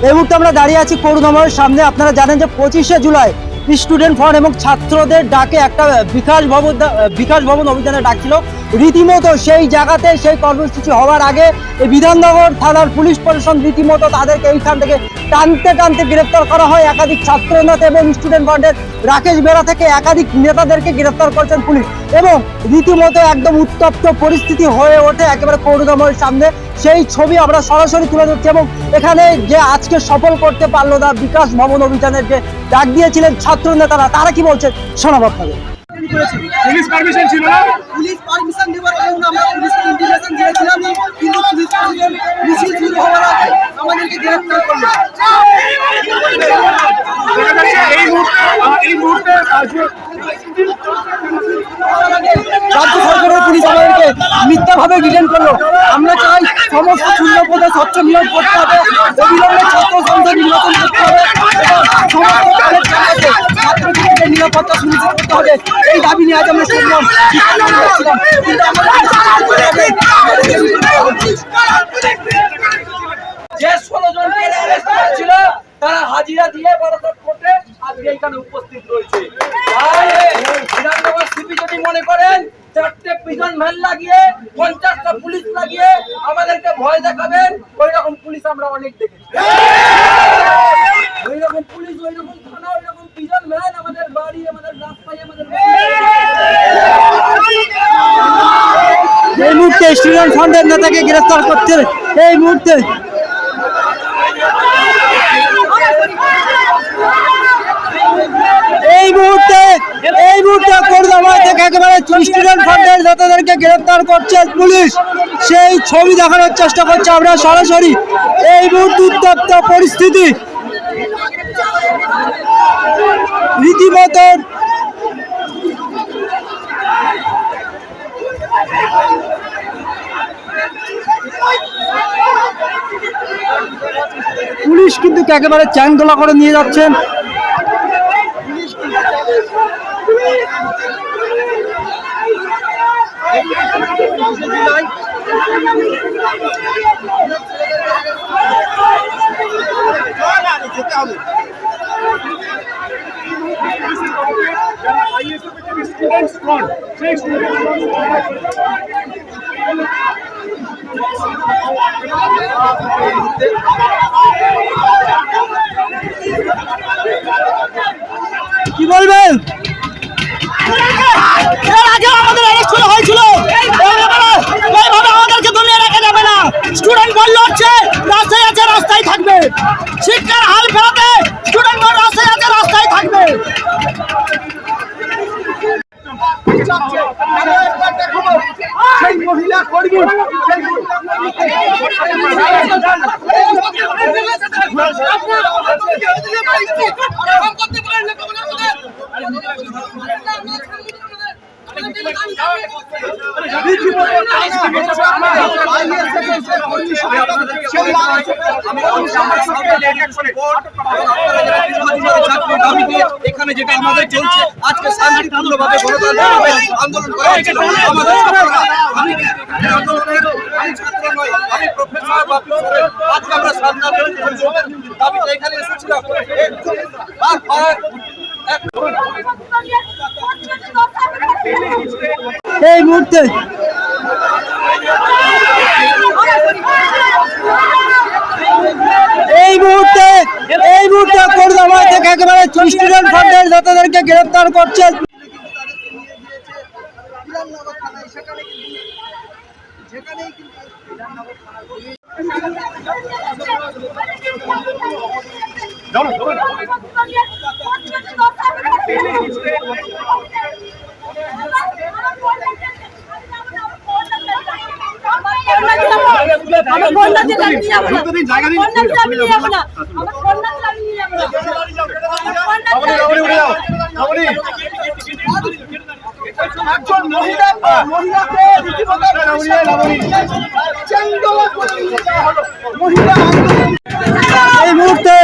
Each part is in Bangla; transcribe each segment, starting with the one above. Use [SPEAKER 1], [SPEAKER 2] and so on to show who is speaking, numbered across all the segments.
[SPEAKER 1] এই মুহূর্তে আমরা দাঁড়িয়ে আছি করুণাময়ের সামনে। আপনারা জানেন যে 25শে জুলাই স্টুডেন্ট ফ্রন্ট এবং ছাত্রদের ডাকে একটা বিকাশ ভবন অভিযানের ডাক ছিল। রীতিমতো সেই জায়গাতে সেই কর্মসূচি হওয়ার আগে এই বিধাননগর থানার পুলিশ প্রশাসন রীতিমতো তাদেরকে এইখান থেকে টানতে টানতে গ্রেফতার করা হয়। একাধিক ছাত্র নেতা এবং স্টুডেন্ট ফ্রন্টের রাকেশ বেরা থেকে একাধিক নেতাদেরকে গ্রেফতার করেছেন পুলিশ এবং রীতিমতো একদম উত্তপ্ত পরিস্থিতি হয়ে ওঠে একেবারে করুণাময়ের সামনে। সেই ছবি আমরা সরাসরি তুলে ধরছি এবং এখানে যে আজকে সফল করতে পারলো না বিকাশ ভবন অভিযানের যে ডাক দিয়েছিলেন ছাত্র নেতারা, তারা কি বলছেন শোনাবো আপনাদের।
[SPEAKER 2] পুলিশ পারমিশন ছিল না,
[SPEAKER 3] পুলিশ পারমিশন দেওয়ার কারণে আমরা পুলিশকে ইন্টিমেশন দিয়েছিলাম, কিন্তু পুলিশ পারমিশন মিছিল শুরু হওয়ার আগে আমাদেরকে গ্রেফতার করলো।
[SPEAKER 2] এই মুহূর্তে
[SPEAKER 1] রাজ্য সরকারের পুলিশ আমাদেরকে মিথ্যাভাবে ডিটেইন করলো। আমরা চাই সমস্ত শূন্য পদে স্বচ্ছ নিয়োগ করতে হবে, অবিলম্বে ছাত্র সংসদ নির্বাচন করতে হবে এবং সমস্ত ছাত্রছাত্রীদের নিরাপত্তা সুনিশ্চিত করতে হবে। এই দাবি নিয়ে আজ আমরা শুনলাম।
[SPEAKER 4] যে 16 জনকে অ্যারেস্ট করা ছিল তারা হাজিরা দিয়ে বড়সড় কোর্টে আজকে এখানে উপস্থিত রয়েছে। বিধাননগর সিপি যদি মনে করেন 4টে প্রিজন ভ্যান লাগিয়ে 50টা পুলিশ লাগিয়ে আমাদেরকে ভয় দেখাবেন, ওই রকম পুলিশ আমরা অনেক দেখেছি। ওই রকম পুলিশ, ওই রকম থানা, ওই রকম প্রিজন ভ্যান আমাদের বাড়ি, আমাদের রাস্তায়, আমাদের
[SPEAKER 1] এই মুহূর্তে স্টুডেন্ট ফ্রন্টের নেতাকে গ্রেফতার করতে এই মুহূর্তে করুণাময় থেকে একেবারে স্টুডেন্ট ফ্রন্টের নেতাদেরকে গ্রেফতার করছে পুলিশ। সেই ছবি দেখানোর চেষ্টা করছে আমরা সরাসরি। এই মুহূর্তে উত্তপ্ত পরিস্থিতি রীতিমতো পুলিশ কিন্তু একেবারে চ্যাংদোলা করে নিয়ে যাচ্ছেন। কি বলবেন? এর আগে আমাদের অ্যারেস্ট করা হয়েছিল, এইভাবে আমাদেরকে দমিয়ে রাখা যাবে না। স্টুডেন্ট বল লড়ছে, রাস্তায় আছে, রাস্তায় থাকবে। শিক্ষার হাল ফেরাতে স্টুডেন্ট বল রাস্তায় আছে, রাস্তায় থাকবে।
[SPEAKER 2] সেই মহিলা কর্মী এখানে যেটা আমাদের চলছে আজকে শান্তিপূর্ণভাবে গণতান্ত্রিকভাবে আন্দোলন করা হয়েছিল। আমাদের আমি ছাত্র নই, আমি প্রফেসর বা আজকে আমরা দাবিতে এখানে এসেছিলাম।
[SPEAKER 1] এই মুহূর্তে করুণাময় থেকে একেবারে স্টুডেন্ট ফ্রন্টের নেতাদেরকে গ্রেফতার করছে।
[SPEAKER 2] একজন মহিলাকে
[SPEAKER 1] এই মুহূর্তে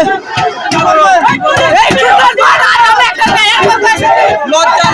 [SPEAKER 4] লজ্জা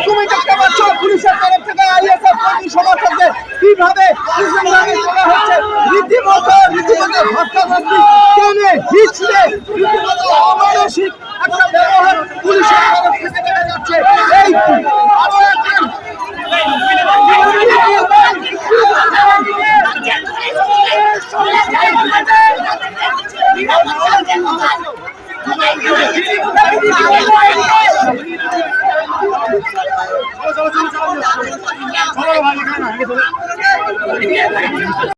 [SPEAKER 2] তুমি দেখতে পাচ্ছ পুলিশের তরফ থেকে আইএসএফ কর্মী সমর্থকদের কিভাবে করা হচ্ছে রীতিমতো ধস্তাধস্তি টেনে হিচড়ে রীতিমতো অমানসিক একটা ব্যবহার পুলিশের তরফ থেকে দেখা যাচ্ছে। এই আরো একজন
[SPEAKER 3] চলো চলো চলো